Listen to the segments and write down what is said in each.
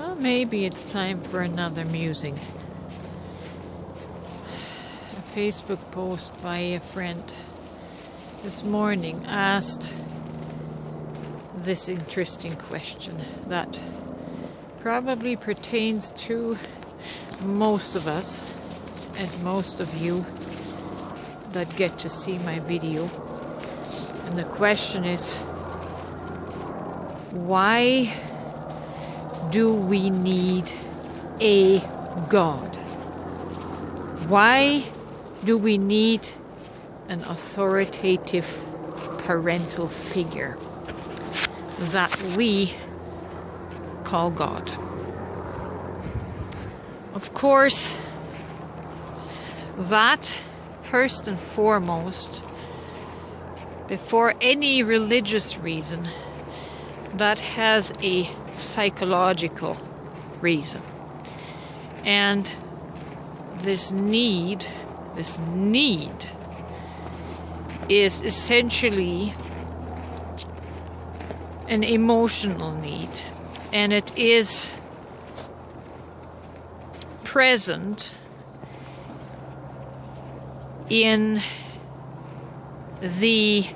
Well, maybe it's time for another musing. A Facebook post by a friend this morning asked this interesting question that probably pertains to most of us and most of you that get to see my video. And the question is, why do we need a God? Why do we need an authoritative parental figure that we call God? Of course, that first and foremost, before any religious reason, that has a psychological reason. And this need is essentially an emotional need, and it is present in the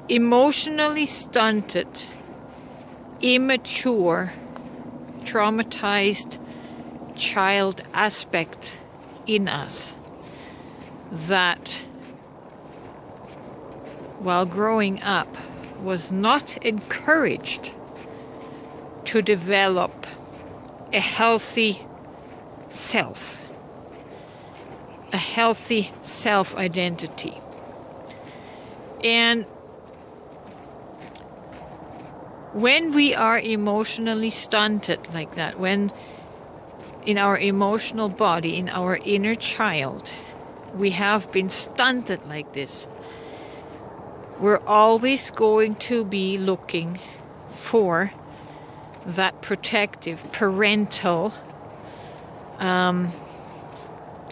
emotionally stunted, immature, traumatized child aspect in us that, while growing up, was not encouraged to develop a healthy self, a healthy self-identity. And when we are emotionally stunted like that, when in our emotional body, in our inner child, we have been stunted like this, we're always going to be looking for that protective parental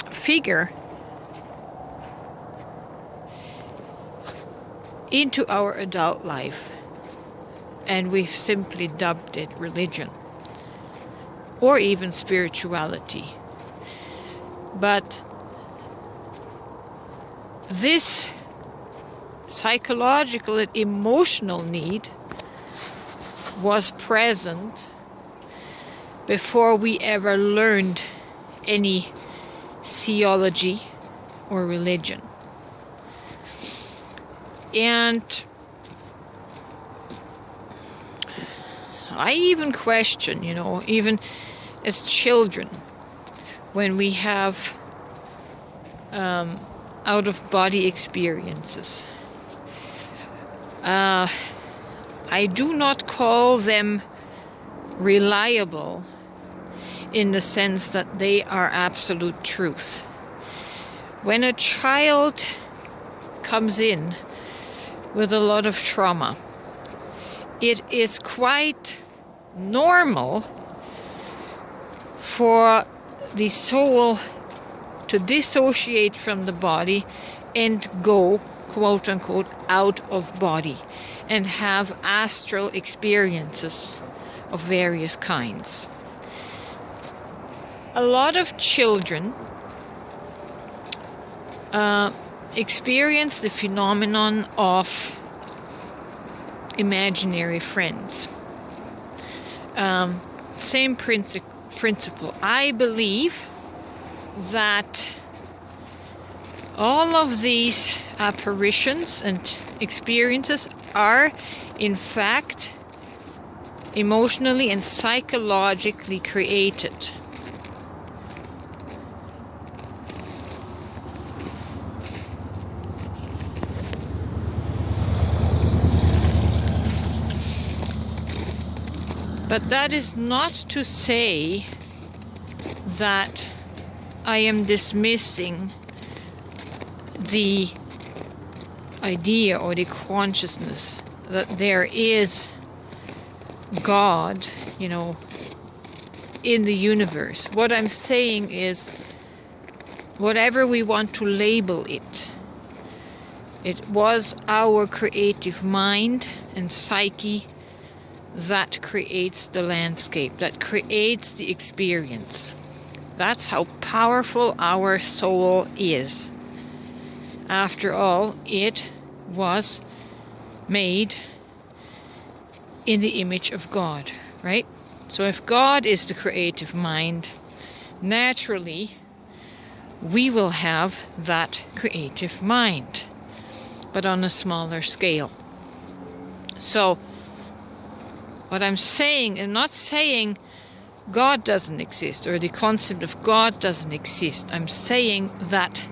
figure into our adult life, and we've simply dubbed it religion or even spirituality. But this psychological and emotional need was present before we ever learned any theology or religion. And I even question, even as children, when we have out-of-body experiences, I do not call them reliable in the sense that they are absolute truth. When a child comes in with a lot of trauma, it is quite normal for the soul to dissociate from the body and go, quote unquote, out of body and have astral experiences of various kinds. A lot of children experience the phenomenon of imaginary friends. Same principle. I believe that all of these apparitions and experiences are, in fact, emotionally and psychologically created. But that is not to say that I am dismissing the idea or the consciousness that there is God, in the universe. What I'm saying is, whatever we want to label it, It was our creative mind and psyche that creates the landscape, that creates the experience. That's how powerful our soul is. After all, it was made in the image of God, right? So if God is the creative mind, naturally we will have that creative mind, but on a smaller scale. So what I'm saying, I'm not saying God doesn't exist or the concept of God doesn't exist. I'm saying that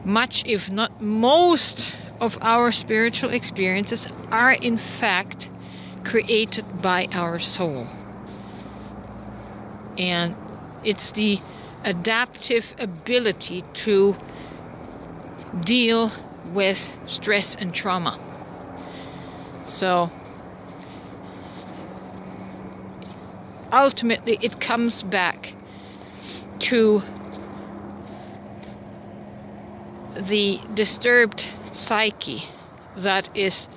much, if not most, of our spiritual experiences are in fact created by our soul. And it's the adaptive ability to deal with stress and trauma. So ultimately it comes back to the disturbed psyche that is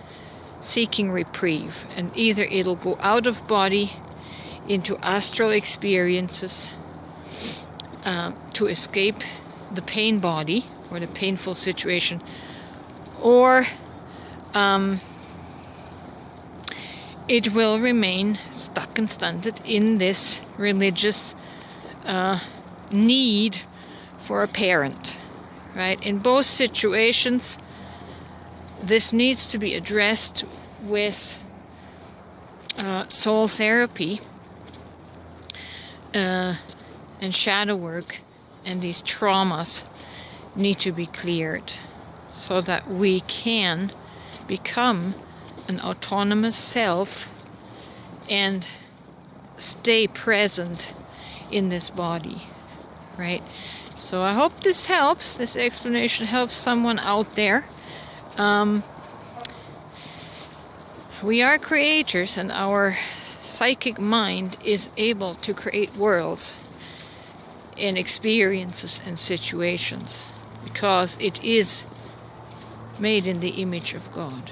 seeking reprieve, and either it'll go out of body into astral experiences to escape the pain body or the painful situation, or it will remain stuck and stunted in this religious need for a parent, right? In both situations, this needs to be addressed with soul therapy and shadow work, and these traumas need to be cleared so that we can become an autonomous self and stay present in this body, right? So I hope this helps, this explanation helps someone out there. We are creators, and our psychic mind is able to create worlds and experiences and situations because it is made in the image of God.